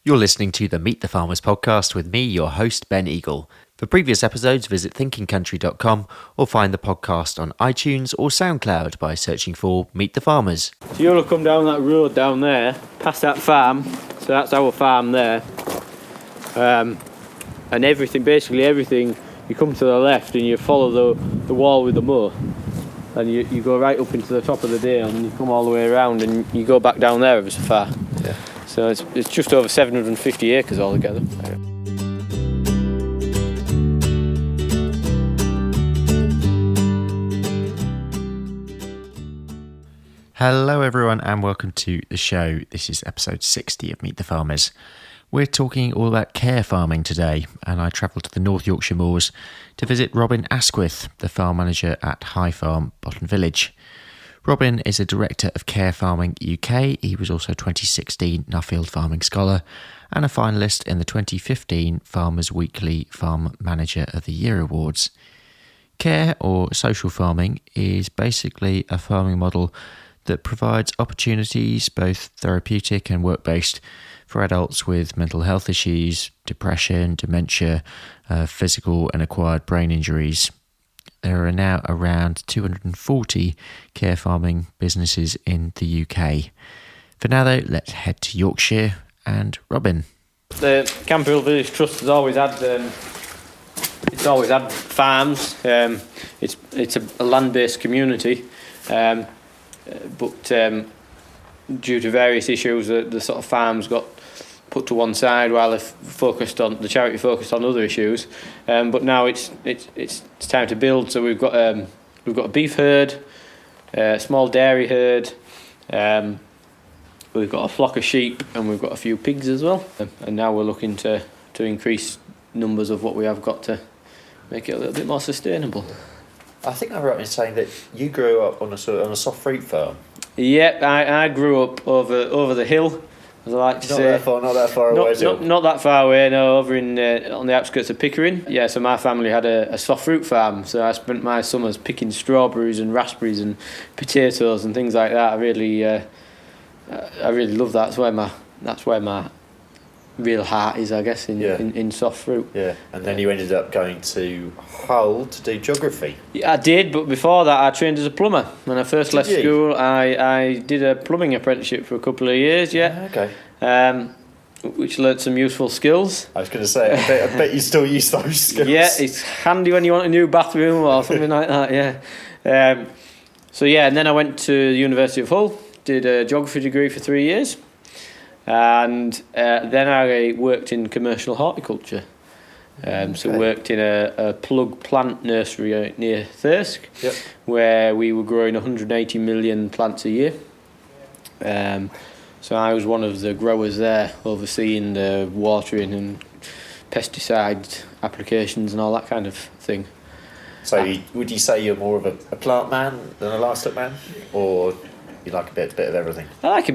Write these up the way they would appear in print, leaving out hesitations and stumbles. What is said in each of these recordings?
You're listening to the Meet the Farmers podcast with me, your host, Ben Eagle. For previous episodes, visit thinkingcountry.com or find the podcast on iTunes or SoundCloud by searching for Meet the Farmers. So you'll come down that road down there, past that farm, so that's our farm there. And basically everything, you come to the left and you follow the wall with the moor. And you go right up into the top of the dale and you come all the way around and you go back down there ever so far. Yeah. So it's just over 750 acres altogether. Hello everyone and welcome to the show. This is episode 60 of Meet the Farmers. We're talking all about care farming today, and I travelled to the North Yorkshire moors to visit Robin Asquith, the farm manager at High Farm, Botton Village. Robin is a director of Care Farming UK. He was also 2016 Nuffield Farming Scholar and a finalist in the 2015 Farmers Weekly Farm Manager of the Year Awards. Care or social farming is basically a farming model that provides opportunities, both therapeutic and work-based, for adults with mental health issues, depression, dementia, physical and acquired brain injuries. There are now around 240 care farming businesses in the UK. For now though, let's head to Yorkshire and Robin. The Camphill Village Trust has always had farms. It's a land-based community, but due to various issues, the sort of farms got put to one side while the charity focused on other issues. But now it's time to build. So we've got a beef herd, a small dairy herd. We've got a flock of sheep and we've got a few pigs as well. And now we're looking to increase numbers of what we have got to make it a little bit more sustainable. I think I'm right in saying that you grew up on a soft fruit farm. Yeah, I grew up over the hill, as I like to say. Not that far away. Not that far away, no, over in on the outskirts of Pickering. Yeah, so my family had a soft fruit farm, so I spent my summers picking strawberries and raspberries and potatoes and things like that. I really love that. That's where my real heart is, I guess, in soft fruit. Yeah, and then you ended up going to Hull to do geography. Yeah, I did, but before that I trained as a plumber. When I first left school, I did a plumbing apprenticeship for a couple of years, Okay. Which learnt some useful skills. I was going to say, I bet you still use those skills. Yeah, it's handy when you want a new bathroom or something like that, yeah. And then I went to the University of Hull, did a geography degree for 3 years. And then I worked in commercial horticulture. Worked in a plug plant nursery near Thirsk, where we were growing 180 million plants a year. So I was one of the growers there, overseeing the watering and pesticide applications and all that kind of thing. So would you say you're more of a plant man than a livestock man, or you like a bit of everything? I like a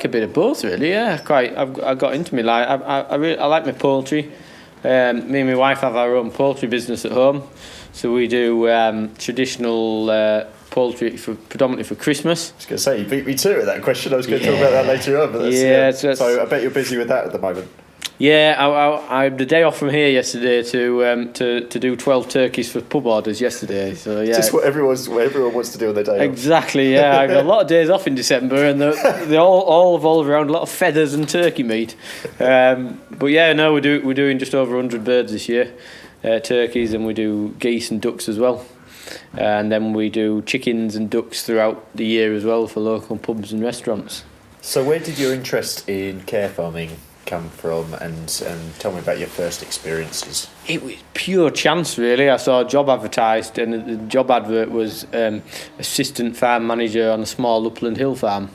bit of both, really. Yeah, I got into me. I like my poultry. Me and my wife have our own poultry business at home, so we do traditional poultry predominantly for Christmas. I was going to say, you beat me to it with that question. I was going to talk about that later on. But so I bet you're busy with that at the moment. Yeah, I had the day off from here yesterday to do 12 turkeys for pub orders yesterday. So yeah, just what everyone wants to do on their day off. Exactly. Yeah, I've got a lot of days off in December, and they all revolve around a lot of feathers and turkey meat. But yeah, no, we're doing just over 100 birds this year, turkeys, and we do geese and ducks as well. And then we do chickens and ducks throughout the year as well for local pubs and restaurants. So where did your interest in care farming come from, and tell me about your first experiences? It was pure chance, really. I saw a job advertised, and the job advert was assistant farm manager on a small upland hill farm.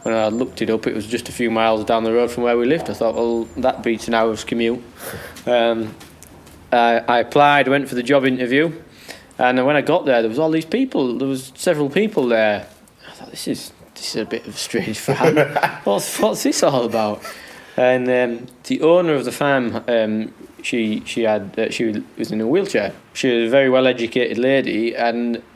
When I looked it up, it was just a few miles down the road from where we lived. I thought, well, that beats an hour's commute. I applied, went for the job interview, and when I got there was all these people. There was several people there. I thought, this is a bit of a strange farm. What's this all about? And the owner of the farm, she was in a wheelchair. She was a very well educated lady,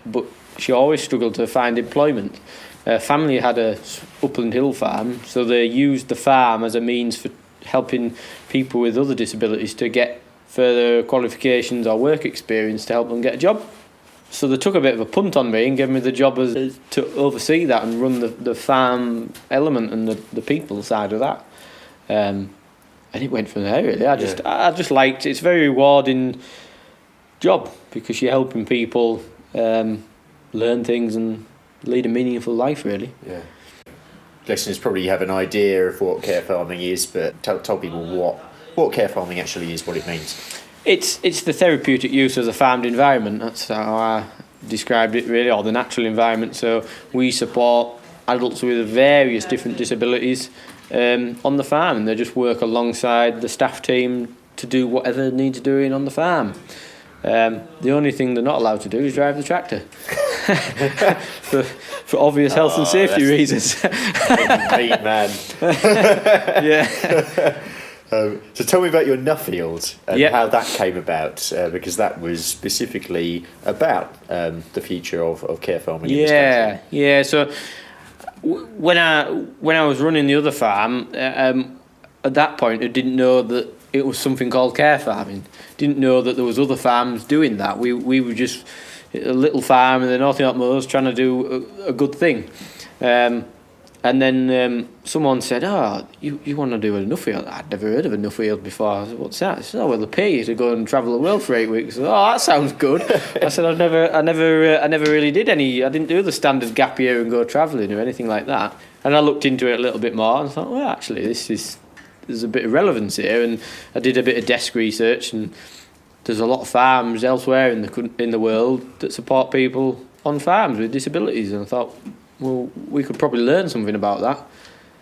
but she always struggled to find employment. Her family had a upland hill farm, so they used the farm as a means for helping people with other disabilities to get further qualifications or work experience to help them get a job. So they took a bit of a punt on me and gave me the job as to oversee that and run the farm element and the people side of that. And it went from there, really. I just liked it. It's a very rewarding job because you're helping people learn things and lead a meaningful life, really. Yeah. Listeners probably have an idea of what care farming is, but tell people what care farming actually is, what it means. It's the therapeutic use of the farmed environment. That's how I described it, really, or the natural environment. So we support adults with various different disabilities on the farm, and they just work alongside the staff team to do whatever needs doing on the farm. The only thing they're not allowed to do is drive the tractor for obvious health and safety reasons. Mean man. Yeah. So tell me about your Nuffield and how that came about, because that was specifically about the future of care farming in this country. Yeah. So when I was running the other farm, at that point I didn't know that it was something called care farming. Didn't know that there was other farms doing that. We were just a little farm in the North York Moors trying to do a good thing. And then someone said, you want to do a Nuffield? I'd never heard of a Nuffield before. I said, what's that? I said, well, they pay you to go and travel the world for 8 weeks. I said, that sounds good. I said, I never really did any. I didn't do the standard gap year and go travelling or anything like that. And I looked into it a little bit more and thought, well, actually, there's a bit of relevance here. And I did a bit of desk research, and there's a lot of farms elsewhere in the world that support people on farms with disabilities. And I thought, well, we could probably learn something about that.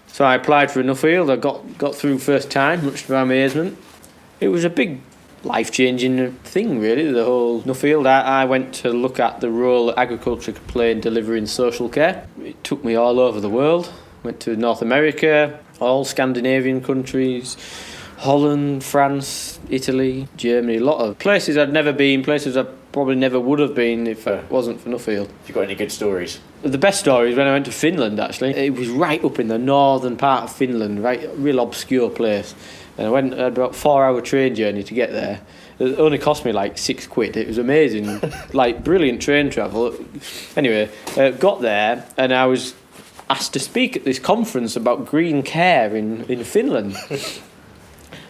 So I applied for a Nuffield. I got through first time, much to my amazement. It was a big life-changing thing, really, the whole Nuffield. I went to look at the role that agriculture could play in delivering social care. It took me all over the world. Went to North America, all Scandinavian countries, Holland, France, Italy, Germany, a lot of places I'd never been, places I probably never would have been if it wasn't for Nuffield. Have you got any good stories? The best story is when I went to Finland, actually. It was right up in the northern part of Finland, right, a real obscure place. And I went about a 4-hour train journey to get there. It only cost me like £6. It was amazing, like brilliant train travel. Anyway, got there and I was asked to speak at this conference about green care in Finland.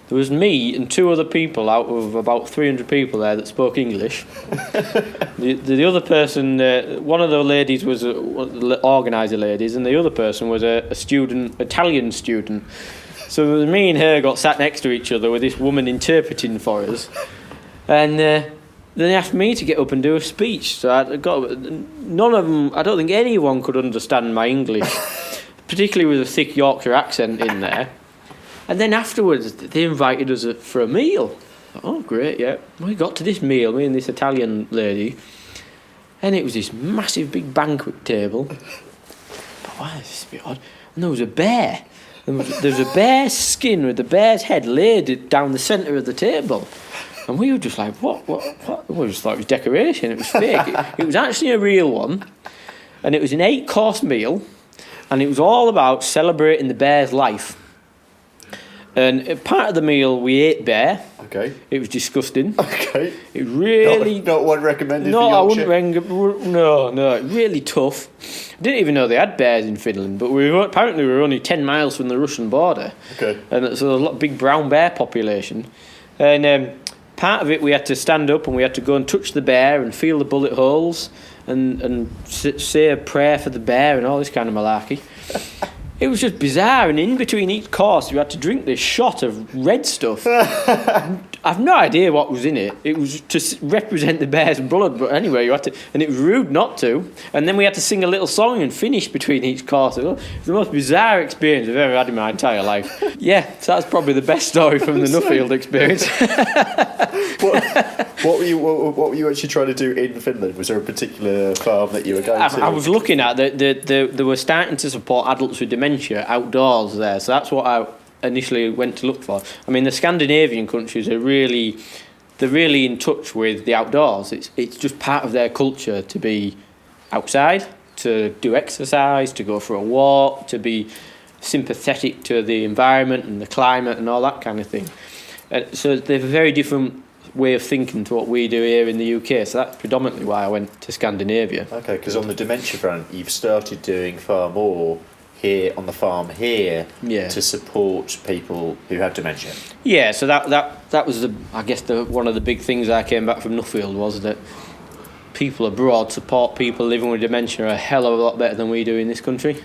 There was me and 2 other people out of about 300 people there that spoke English. The other person, one of the ladies was the organiser ladies, and the other person was a student, Italian student. So me and her got sat next to each other with this woman interpreting for us, and then they asked me to get up and do a speech. So none of them. I don't think anyone could understand my English, particularly with a thick Yorkshire accent in there. And then afterwards, they invited us for a meal. Oh, great, yeah. We got to this meal, me and this Italian lady, and it was this massive big banquet table. But why is this a bit odd? And there was a bear. There was a bear's skin with the bear's head laid down the centre of the table. And we were just like, what? We just thought it was decoration, it was fake. It was actually a real one. And it was an 8-course meal, and it was all about celebrating the bear's life. And part of the meal we ate bear. Okay. It was disgusting. Okay. It really not one recommended. No, for I Yorkshire? wouldn't. No, really tough. I didn't even know they had bears in Finland, but apparently we were only 10 miles from the Russian border. Okay. And so a big brown bear population, and part of it we had to stand up and we had to go and touch the bear and feel the bullet holes and say a prayer for the bear and all this kind of malarkey. It was just bizarre, and in between each course you had to drink this shot of red stuff. I've no idea what was in it. It was to represent the bear's blood, but anyway, you had to, and it was rude not to. And then we had to sing a little song and finish between each course. It was the most bizarre experience I've ever had in my entire life. Yeah, so that's probably the best story from the Nuffield experience. What were you actually trying to do in Finland? Was there a particular farm that you were going to? I was looking at they were starting to support adults with dementia outdoors there, so that's what I initially went to look for. I mean, the Scandinavian countries are really in touch with the outdoors. It's just part of their culture to be outside, to do exercise, to go for a walk, to be sympathetic to the environment and the climate and all that kind of thing. So they have a very different way of thinking to what we do here in the UK. So that's predominantly why I went to Scandinavia. Okay, because on the dementia front, you've started doing far more here on the farm here to support people who have dementia. Yeah, so that was one of the big things I came back from Nuffield was that people abroad support people living with dementia a hell of a lot better than we do in this country.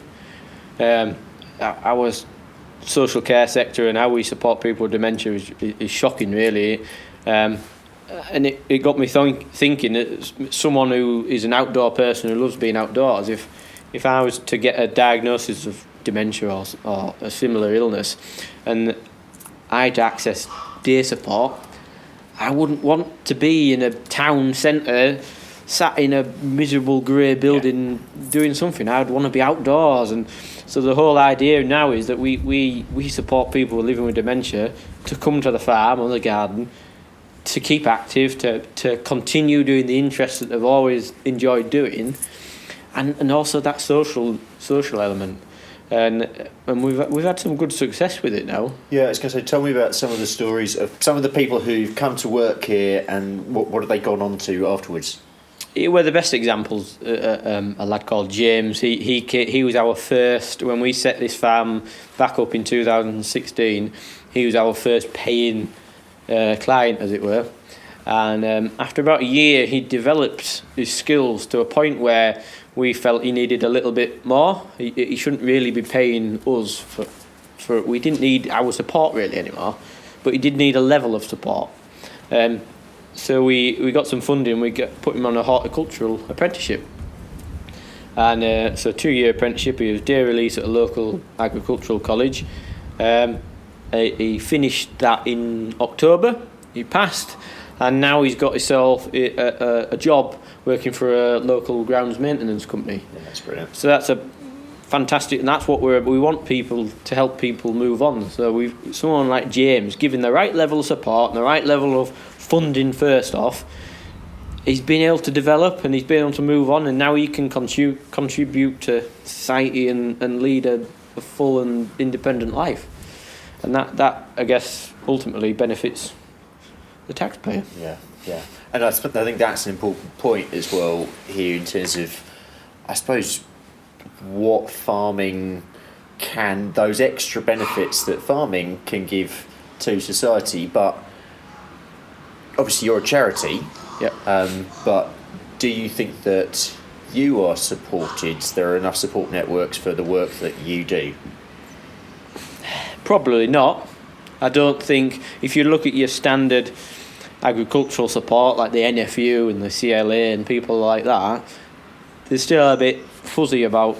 Our social care sector and how we support people with dementia is shocking, really. And it got me thinking that someone who is an outdoor person who loves being outdoors, if I was to get a diagnosis of dementia or a similar illness and I had to access day support, I wouldn't want to be in a town centre sat in a miserable grey building doing something. I'd want to be outdoors. And so the whole idea now is that we support people living with dementia to come to the farm or the garden, to keep active, to continue doing the interests that they've always enjoyed doing, and also that social element. And we've had some good success with it now. Yeah, I was going to say, tell me about some of the stories of some of the people who've come to work here and what have they gone on to afterwards? Well, the best examples, a lad called James. He was our first, when we set this farm back up in 2016, he was our first paying client, as it were. And after about a year, he developed his skills to a point where we felt he needed a little bit more. He shouldn't really be paying us for we didn't need our support really anymore, but he did need a level of support. So we got some funding. Put him on a horticultural apprenticeship, and so 2-year apprenticeship. He was day release at a local agricultural college. He finished that in October. He passed, and now he's got himself a job working for a local grounds maintenance company. Yeah, that's brilliant. So that's a fantastic, and that's what we want people to help people move on. So someone like James, given the right level of support and the right level of funding first off, he's been able to develop and he's been able to move on, and now he can contribute to society and lead a full and independent life. And that I guess ultimately benefits the taxpayer. Yeah. And I think that's an important point as well here in terms of, I suppose, what farming can, those extra benefits that farming can give to society. But obviously you're a charity. Yep. But do you think that you are supported? There are enough support networks for the work that you do? Probably not. I don't think, if you look at your standard agricultural support like the NFU and the CLA and people like that, they're still a bit fuzzy about,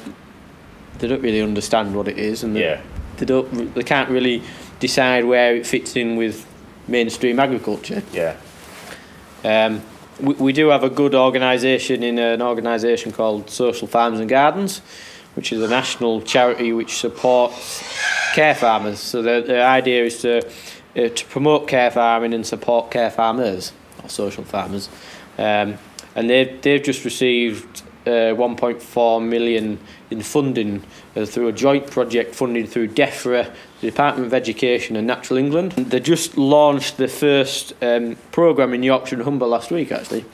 they don't really understand what it is, and they can't really decide where it fits in with mainstream agriculture. We do have a good organisation in an organisation called Social Farms and Gardens, which is a national charity which supports care farmers. So the idea is to promote care farming and support care farmers or social farmers, and they've just received 1.4 million in funding through a joint project funded through DEFRA, the Department of Education and Natural England. They just launched the first programme in Yorkshire and Humber last week, actually.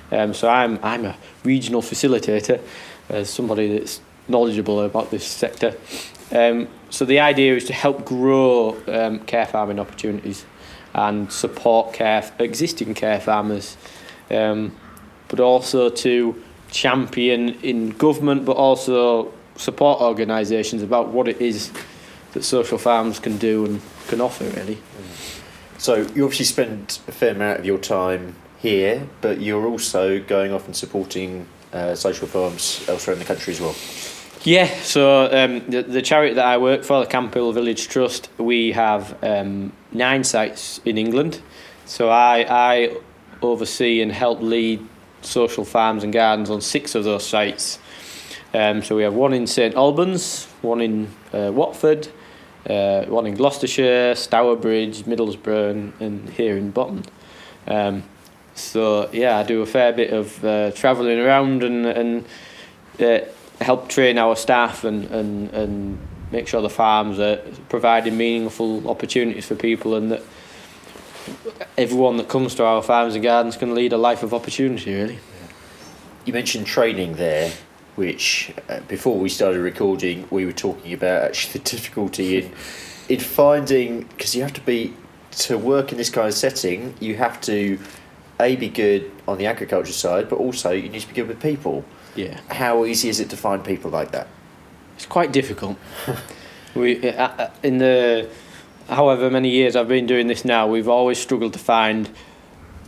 So I'm a regional facilitator, as somebody that's knowledgeable about this sector. So the idea is to help grow care farming opportunities and support existing care farmers, but also to champion in government, but also support organisations about what it is that social farms can do and can offer, really. So you obviously spend a fair amount of your time here, but you're also going off and supporting social farms elsewhere in the country as well. Yeah, so the charity that I work for, the Camphill Village Trust, we have 9 sites in England. So I oversee and help lead social farms and gardens on 6 of those sites. So we have one in St Albans, one in Watford, one in Gloucestershire, Stourbridge, Middlesbrough, and here in Botton. So yeah, I do a fair bit of travelling around and help train our staff and make sure the farms are providing meaningful opportunities for people, and that everyone that comes to our farms and gardens can lead a life of opportunity, really. You mentioned training there, which before we started recording, we were talking about actually the difficulty in finding, because you have to work in this kind of setting, you have to be good on the agriculture side, but also you need to be good with people. Yeah. How easy is it to find people like that? It's quite difficult. In the however many years I've been doing this now, we've always struggled to find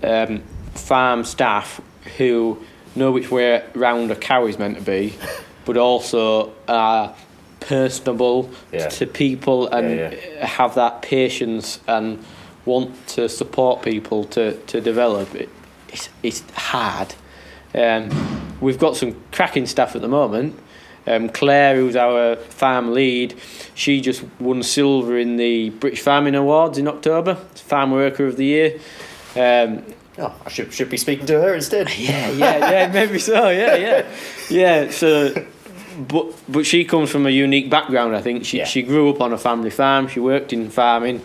farm staff who know which way round a cow is meant to be, but also are personable to people and have that patience and want to support people to develop. It's hard. We've got some cracking staff at the moment. Claire, who's our farm lead, she just won silver in the British Farming Awards in October, Farm Worker of the Year. I should be speaking to her instead. Yeah, maybe so. Yeah. So, but she comes from a unique background. I think she grew up on a family farm. She worked in farming,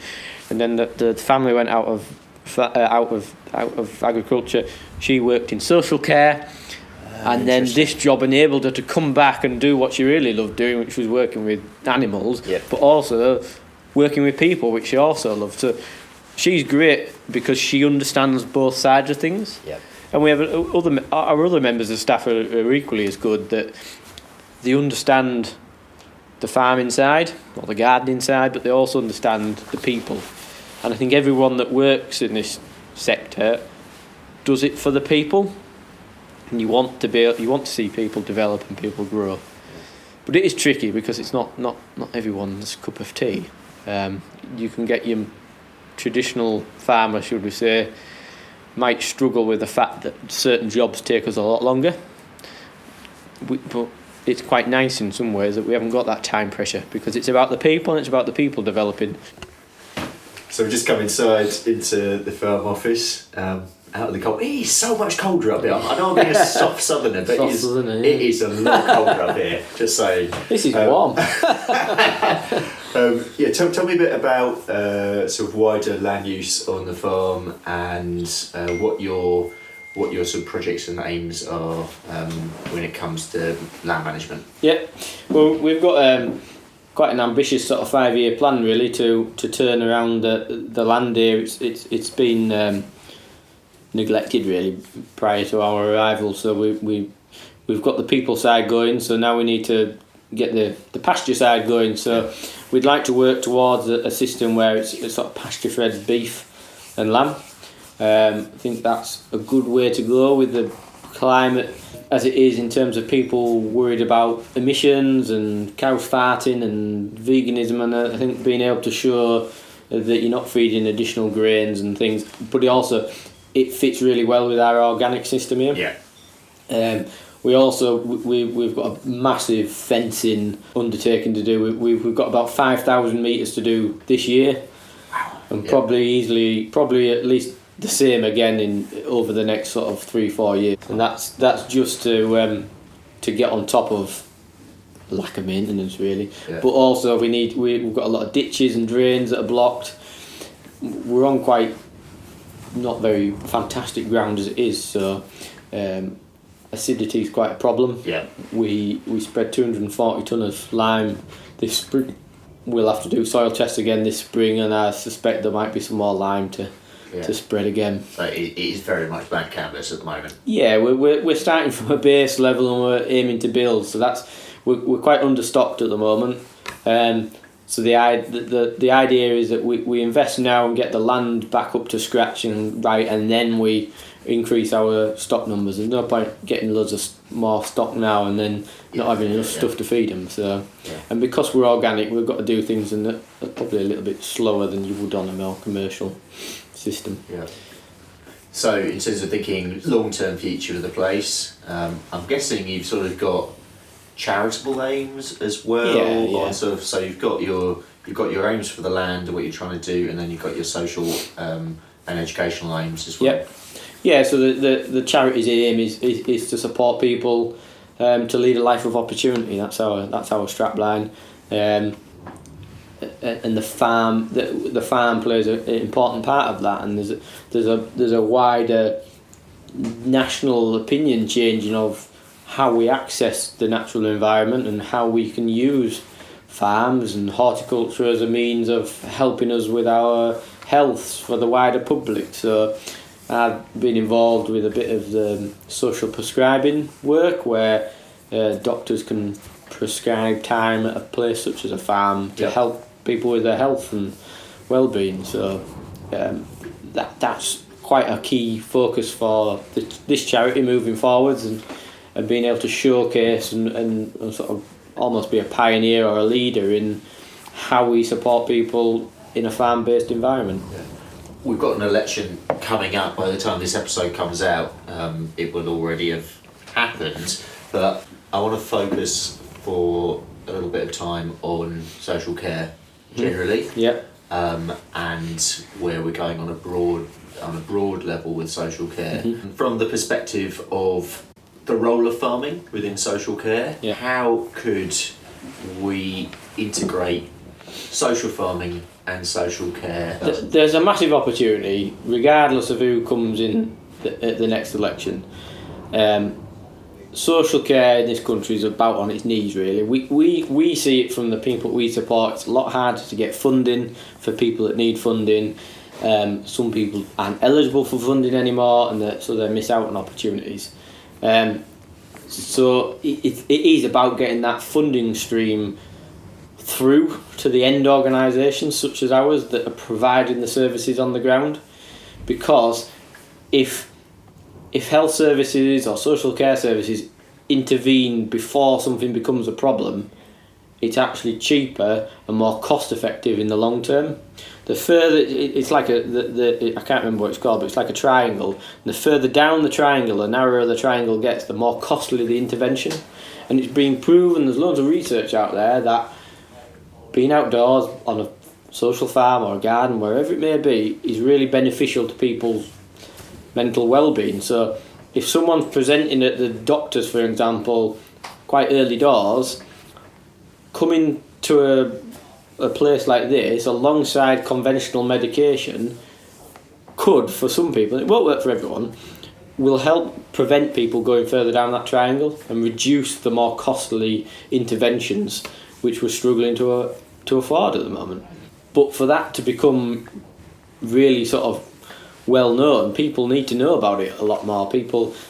and then the family went out of agriculture. She worked in social care. And then this job enabled her to come back and do what she really loved doing, which was working with animals, but also working with people, which she also loved. So she's great because she understands both sides of things. Yeah. And we have our other members of staff are equally as good, that they understand the farming side or the gardening side, but they also understand the people. And I think everyone that works in this sector does it for the people. And you want to see people develop and people grow, but it is tricky because it's not everyone's cup of tea. You can get your traditional farmer, should we say, might struggle with the fact that certain jobs take us a lot longer. But it's quite nice in some ways that we haven't got that time pressure, because it's about the people and it's about the people developing. So we've just come inside into the farm office. Out of the cold. It is so much colder up here. I know I'm being a soft southerner, but it is a lot colder up here, just saying. This is warm. Tell me a bit about sort of wider land use on the farm and what your sort of projects and aims are when it comes to land management. Yeah, well, we've got quite an ambitious sort of 5-year plan really to turn around the land here. It's been neglected really prior to our arrival, so we've got the people side going, so now we need to get the pasture side going. So we'd like to work towards a system where it's sort of pasture fed beef and lamb. I think that's a good way to go with the climate as it is, in terms of people worried about emissions and cows farting and veganism, and I think being able to show that you're not feeding additional grains and things, but it fits really well with our organic system here. Yeah. We've got a massive fencing undertaking to do. We've got about 5,000 metres to do this year, and probably at least the same again over the next sort of 3-4 years. And that's just to get on top of lack of maintenance really. Yeah. But also we've got a lot of ditches and drains that are blocked. We're on quite not very fantastic ground as it is, so acidity is quite a problem. Yeah. We spread 240 tonne of lime this spring. We'll have to do soil tests again this spring, and I suspect there might be some more lime to spread again. So it is very much blank canvas at the moment. Yeah, we're starting from a base level and we're aiming to build. So we're quite understocked at the moment. So the idea is that we invest now and get the land back up to scratch and then we increase our stock numbers. There's no point getting loads of more stock now and then not having enough stuff to feed them. So, and because we're organic, we've got to do things and they're probably a little bit slower than you would on a more commercial system. Yeah. So in terms of thinking long-term future of the place, I'm guessing you've sort of got charitable aims as well. Yeah. So you've got your aims for the land and what you're trying to do, and then you've got your social and educational aims as well. Yep. Yeah. So the charity's aim is to support people to lead a life of opportunity. That's our strapline. and the farm plays an important part of that, and there's a wider national opinion changing of how we access the natural environment and how we can use farms and horticulture as a means of helping us with our health for the wider public. So I've been involved with a bit of the social prescribing work where doctors can prescribe time at a place such as a farm to help people with their health and well-being. So that's quite a key focus for this charity moving forwards, and being able to showcase and sort of almost be a pioneer or a leader in how we support people in a farm-based environment. Yeah. We've got an election coming up. By the time this episode comes out, it will already have happened, but I want to focus for a little bit of time on social care generally, and where we're going on a broad level with social care. From the perspective of the role of farming within social care, how could we integrate social farming and social care? There's a massive opportunity, regardless of who comes in at the next election. Social care in this country is about on its knees, really. We see it from the people we support. It's a lot harder to get funding for people that need funding. Some people aren't eligible for funding anymore, and so they miss out on opportunities. So it is about getting that funding stream through to the end organisations such as ours that are providing the services on the ground, because if health services or social care services intervene before something becomes a problem, it's actually cheaper and more cost effective in the long term. The further it's like I can't remember what it's called, but it's like a triangle. The further down the triangle, the narrower the triangle gets, the more costly the intervention. And it's been proven, there's loads of research out there, that being outdoors on a social farm or a garden, wherever it may be, is really beneficial to people's mental well-being. So if someone's presenting at the doctors, for example, quite early doors, coming to a place like this alongside conventional medication could, for some people, it won't work for everyone, will help prevent people going further down that triangle and reduce the more costly interventions which we're struggling to afford at the moment. But for that to become really sort of well known, people need to know about it a lot more.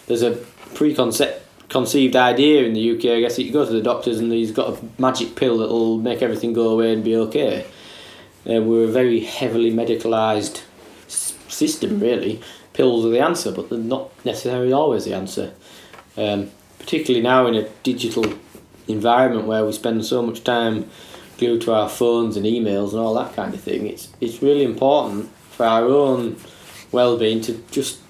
There's a preconceived idea in the UK, I guess, that you go to the doctors and he's got a magic pill that'll make everything go away and be okay. We're a very heavily medicalised system, really. Pills are the answer, but they're not necessarily always the answer. Particularly now in a digital environment where we spend so much time glued to our phones and emails and all that kind of thing, it's really important for our own well-being to just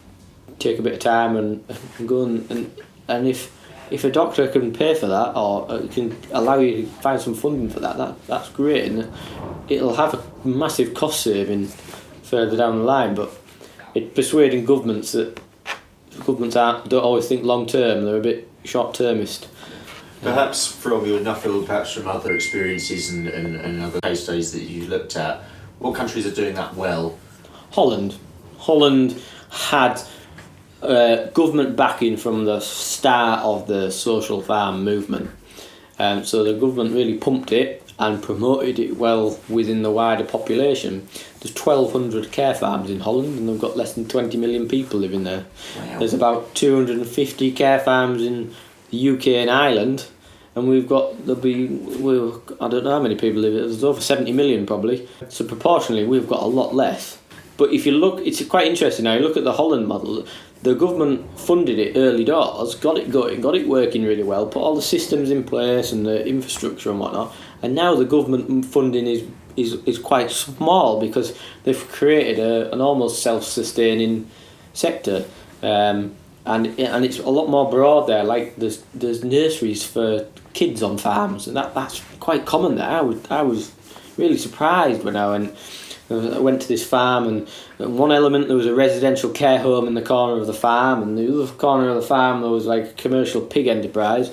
take a bit of time and go and if a doctor can pay for that or can allow you to find some funding for that's great, and it'll have a massive cost saving further down the line. But it's persuading governments don't always think long term, they're a bit short-termist. Perhaps from your Nuffield, perhaps from other experiences and other case studies that you looked at, what countries are doing that well? Holland had government backing from the start of the social farm movement. So the government really pumped it and promoted it well within the wider population. There's 1,200 care farms in Holland, and they've got less than 20 million people living there. Wow. There's about 250 care farms in the UK and Ireland, and I don't know how many people live there. There's over 70 million probably. So proportionally, we've got a lot less. But if you look, it's quite interesting now. You look at the Holland model. The government funded it early doors, got it going, got it working really well, put all the systems in place and the infrastructure and whatnot. And now the government funding is quite small because they've created an almost self-sustaining sector, and it's a lot more broad there. Like there's nurseries for kids on farms, and that's quite common there. I was really surprised when I went to this farm, and at one element there was a residential care home in the corner of the farm, and the other corner of the farm there was like a commercial pig enterprise.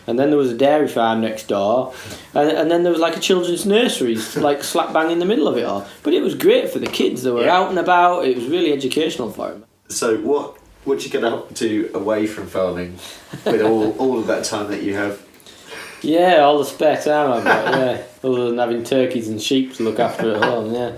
and then there was a dairy farm next door, and then there was like a children's nursery, like slap bang in the middle of it all. But it was great for the kids. They were out and about. It was really educational for them. So what do you get up to away from farming with all of that time that you have? Yeah, all the spare time I've got, yeah. Other than having turkeys and sheep to look after at home, yeah.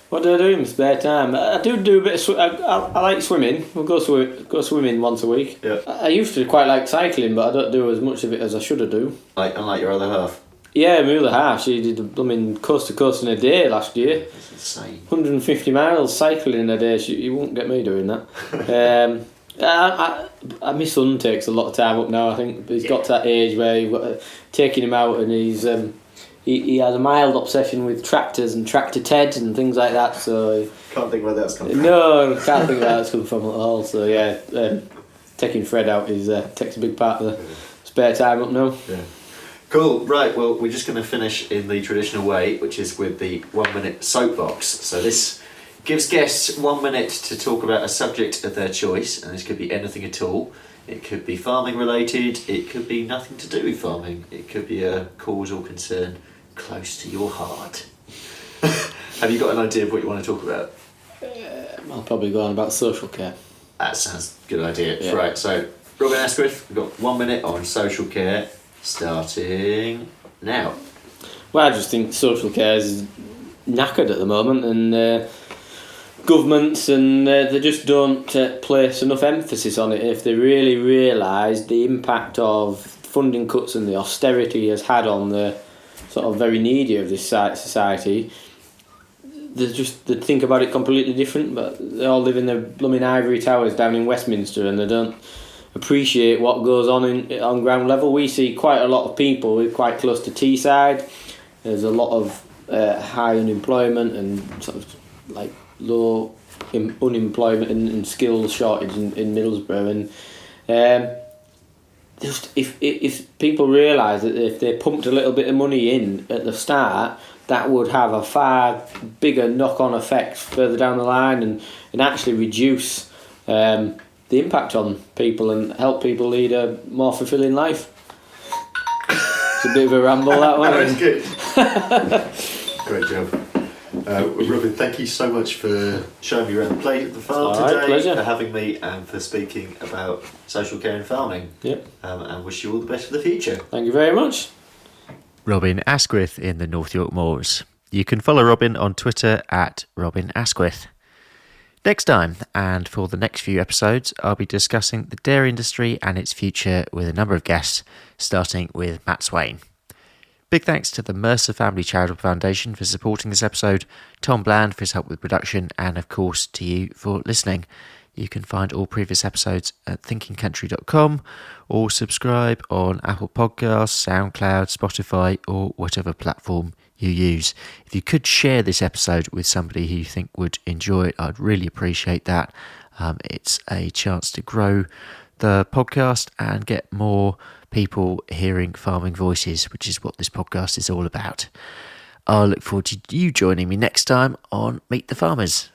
What do I do in my spare time? I do a bit of I like swimming. We'll go swimming once a week. Yeah. I used to quite like cycling, but I don't do as much of it as I should do. Unlike your other half? Yeah, my other half, she did coast to coast in a day last year. That's insane. 150 miles cycling in a day. You won't get me doing that. My son takes a lot of time up now. I think he's got to that age where you've got taking him out, and he has a mild obsession with tractors and tractor Ted and things like that. So Can't think where that's come from. No, can't think where that's come from at all. So yeah, taking Fred out takes a big part of the spare time up now. Yeah. Cool, right, well, we're just going to finish in the traditional way, which is with the 1 minute soapbox. So this gives guests 1 minute to talk about a subject of their choice, and this could be anything at all. It could be farming related, it could be nothing to do with farming, it could be a cause or concern close to your heart. Have you got an idea of what you want to talk about? I'll probably go on about social care. That sounds a good idea. Yeah. Right, so Robin Asquith, we've got 1 minute on social care, starting now. Well, I just think social care is knackered at the moment, and governments they just don't place enough emphasis on it. If they really realise the impact of funding cuts and the austerity has had on the sort of very needy of this society, they think about it completely different. But they all live in their blooming ivory towers down in Westminster, and they don't appreciate what goes on ground level. We see quite a lot of people. We're quite close to Teesside. There's a lot of high unemployment and sort of like low unemployment and skills shortage in Middlesbrough, and just if people realise that if they pumped a little bit of money in at the start, that would have a far bigger knock-on effect further down the line, and actually reduce the impact on people and help people lead a more fulfilling life. It's a bit of a ramble, that one. That was good. Great job. Robin, thank you so much for showing me around the farm today, pleasure. for having me, and for speaking about social care and farming. Yep. And wish you all the best for the future. Thank you very much. Robin Asquith in the North York Moors. You can follow Robin on Twitter at Robin Asquith. Next time, and for the next few episodes, I'll be discussing the dairy industry and its future with a number of guests, starting with Matt Swain. Big thanks to the Mercer Family Charitable Foundation for supporting this episode, Tom Bland for his help with production, and of course to you for listening. You can find all previous episodes at thinkingcountry.com or subscribe on Apple Podcasts, SoundCloud, Spotify, or whatever platform you use. If you could share this episode with somebody who you think would enjoy it, I'd really appreciate that. It's a chance to grow the podcast and get more people hearing farming voices, which is what this podcast is all about. I'll look forward to you joining me next time on Meet the Farmers.